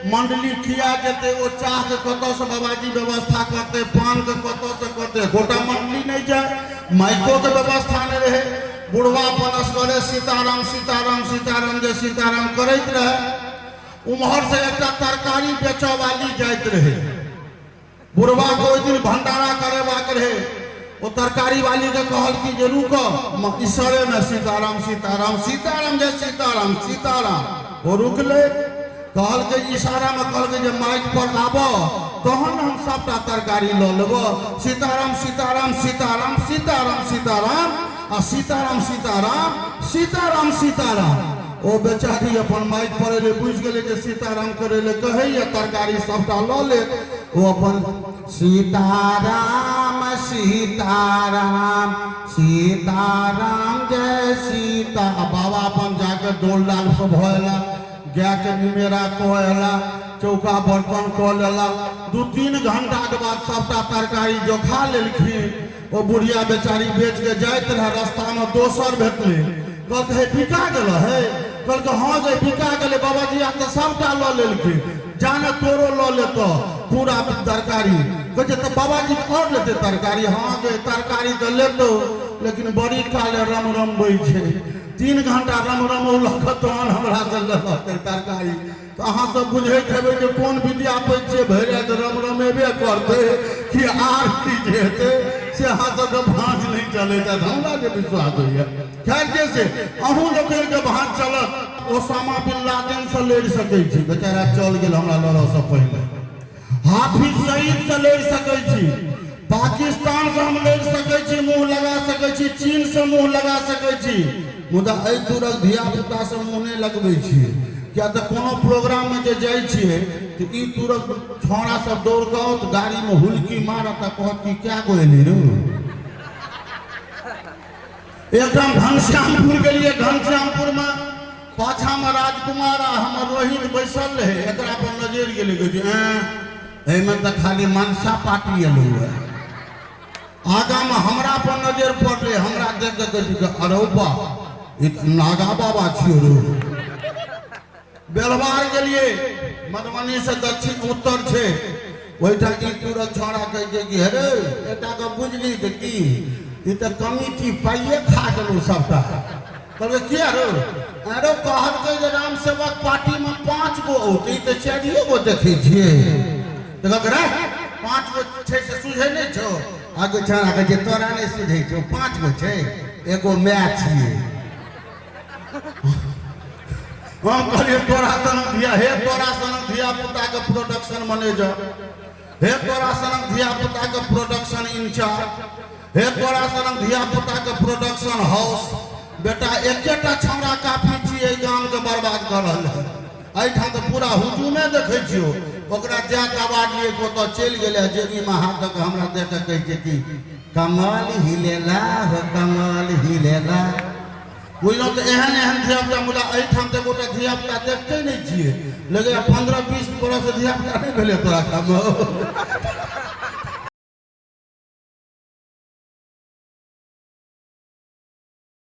मंडली खिया जेते वो चाह के कतो से बाबाजी व्यवस्था करते, पान के कतो से करते, गोटा मंडली नहीं जाए, माइको के व्यवस्था नहीं रहे। बुढ़वा पनस करे सीताराम सीताराम सीताराम जे सीताराम करते रहे। उम्हर से एक तरकारी बेचो वाली जाते रहे। बुढ़वा को ओइ दिन भंडारा करेवा रहे। वो तरकारी वाली के कहल कि जे रुको ईश्वरे में सीताराम सीताराम सीताराम जे सीताराम सीताराम। वो रुक ले, कहल के इशारा में कहल के जे माइक पर आबो तहन हम सबटा तरकारी ल लेबो। सीताराम सीताराम सीताराम सीताराम सीताराम आ सीताराम सीताराम सीताराम सीताराम। ओ बेचारी अपन माइक पर ले बुझ गेले जे सीताराम करे ले कहे या तरकारी सबटा ल ले। वो अपन सीताराम सीताराम सीताराम जय सीता। बाबा अपन जाके डोल डाल सब होएला, गाय के निमेरा कोएला, चौका बर्तन को लेला। 2-3 घंटा के बाद सबटा तरकारी जो खा लेलखिन। वो बुढ़िया बेचारी बेच के जाते रहे, रास्ता में दोसर भेटले, कहते है बिका गेल है। कहल हाँ जे बिका गेले बाबाजी आ तो सबटा ल लेलखिन, जाने तोरो ल लेतो पूरा तरकारी। कहते तो बाबाजी और लेते तरकारी। हाँ जे तरकारी तो लेतो लेकिन बड़ी काले रम रम बई छे। 3 घंटा रम रम लखतन हमरा से लेते तरकारी। तो अहाँ सब बुझैत हेबै जे कोन विद्यापति छै भैरे तो रम रमेबे करते कि आर की हेतै से अहाँ सबके भाँज नहीं चले। हमरा के विश्वास होइए। खैर जैसे अहूँ लोग के भाँज चलत। ओसामा बिन लादेन से लड़ सकै छी, बेचारा चल गेल हमरा लड़ऽ से पहले। हाफिज सईद से लड़ सकै छी, पाकिस्तान से हम लड़ सकै छी, मुँह लगा सकै छी, चीन से मुँह लगा सकै छी। मुदा एहि दूरक धिया पुता से मुँह नहीं लगबै छियै। क्या तो कोनो प्रोग्राम में जे जाय छियै तो ई तुरंत छोड़ा सब दौड़ के गाड़ी में हुलकी मारत कहत कि क्या गोली रे। एकदम घनश्यामपुर गेलिए, घनश्यामपुर में पाछा में राजकुमार आ हमर रोहित बैसल रहे। एकरा पर नजर गेले कि में तो खाली मनसा पार्टी एलू है। आगा में हमरा पर नजर पड़ रहे, हमरा देख के अरे बा नागा बाबा छियो रे। बेलवार गेलिए, मधुबनी से दक्षिण उत्तर छे, ओइठा की तुरंत छोड़ा कहे कि अरे एटा के बुझली कि ई त कमिटी पाइए खा गेलू सबटा। कहले किया रे? अरे कहल के जे राम सेवक पार्टी में 5 गो औते त 4 गो देखे छिए। त कहले रे 5 गो छै से सुझे नहीं छो। आगे छोड़ा के जे तोरा नहीं सुझे छो, 5 गो छै, एगो मैच छिए। हम कहलिए तोरा सनक धिया, हे तोरा सनक धिया पुता के प्रोडक्शन मैनेजर, हे तोरा सनक धिया पुता के प्रोडक्शन इंचार्ज, हे तोरा सनक धिया पुता के प्रोडक्शन हाउस। बेटा एकेटा छौड़ा काफी छिए गाम के बर्बाद कर रहल है। एहिठाम तो पूरा हुजूमे देखे छियो। ओकरा जा दबाड़ लिए को तो चल गेले जेबी में हाथ तक हमरा देख के कहे छै कि कमल हिलेला हो कमल हिलेला। बुझलौं तो एहन एहन धिया पुता मुदा एहिठाम तो गोटा धिया पुता देखते नहीं छिए। लगे 15-20 बरस धिया पुता नहीं भेले तोरा काम।